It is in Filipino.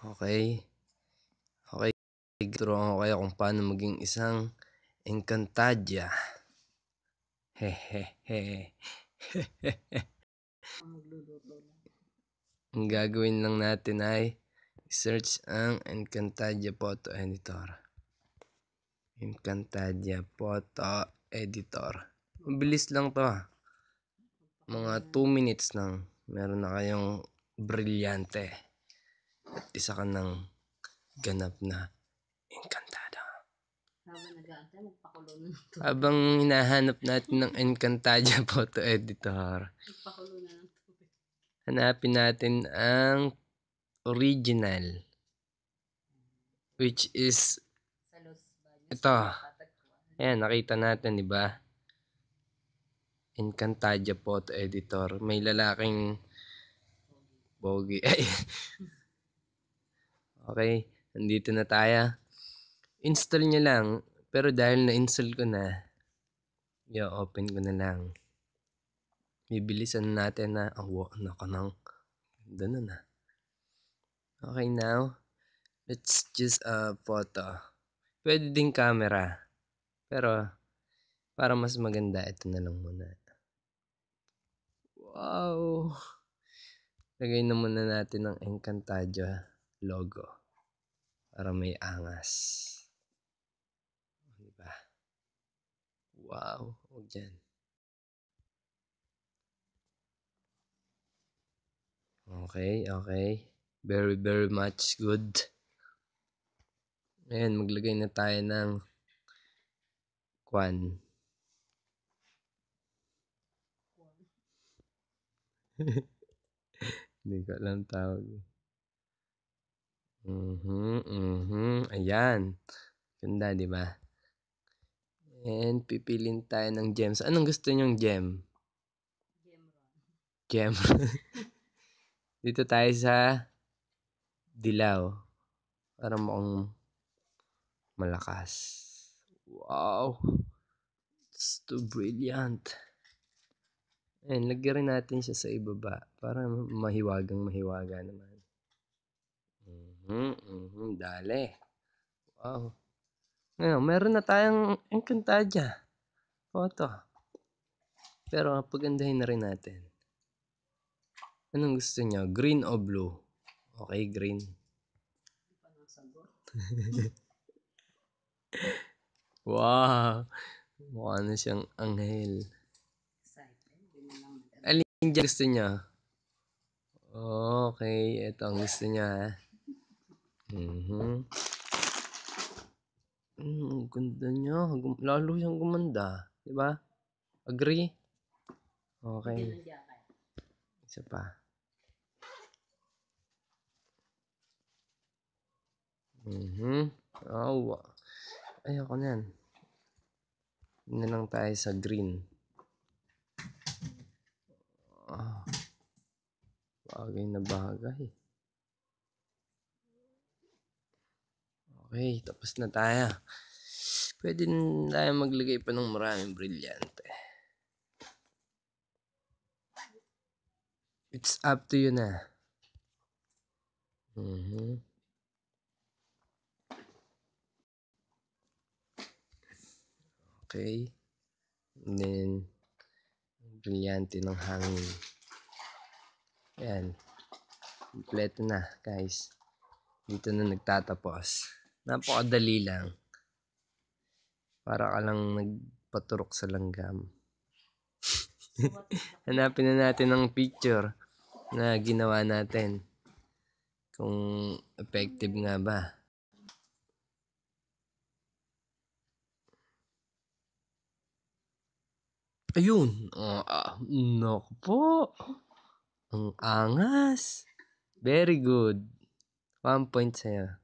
Okay. Okay, turuan ko kayo kung paano maging isang Encantadia. Hehehe. Ang gagawin lang natin ay search ang Encantadia Photo Editor. Encantadia Photo Editor. Mabilis lang to. Mga 2 minutes lang. Meron na kayong brilyante. At isa ka ng ganap na Encantada. Habang hinahanap natin ng Encantadia Photo Editor, hanapin natin ang original, which is ito. Ayan, nakita natin, di ba? Encantadia Photo Editor. May lalaking pogi. Okay, nandito na tayo. Install nyo lang. Pero dahil na-install ko na, i-open ko na lang. Bibilisan natin na, ganda na. Okay, now, let's choose a photo. Pwede din camera. Pero, para mas maganda, ito na lang muna. Wow! Lagay na muna natin ang Encantadia logo. Para may angas. Diba? Wow! Huwag dyan. Okay. Very, very much good. Ayan, maglagay na tayo ng kwan. Hindi ko alam tawag. Ayan. Ganda, di ba? And pipilin tayo ng gems. Anong gusto nyong gem? Gem. Dito tayo sa dilaw. Para mukhang malakas. Wow. It's too brilliant. Ayan, lagyan rin natin siya sa ibaba. Para mahiwaga naman. Dali. Wow. Ngayon, meron na tayong Encantadia photo. Pero pagandahin na rin natin. Anong gusto nyo? Green o blue? Okay, green. Wow. Mukha na siyang anghel. Alin dyan gusto nyo? Okay, ito ang gusto nyo ha. Ganda niya. Lalo siyang gumanda. Diba? Agree? Okay. Isa pa. Oh, ayoko na yan. Yun na lang tayo sa green. Bagay na bagay. Okay, tapos na tayo. Pwede na tayo maglagay pa ng maraming brilyante. It's up to you na. Okay. And then, brilyante ng hangin. Ayan. Kompleto na, guys. Dito na nagtatapos. Napakadali lang. Para ka lang nagpaturok sa langgam. Hanapin na natin ang picture na ginawa natin. Kung effective nga ba. Ayun. Naku po. Ang angas. Very good. 1 point sa'yo.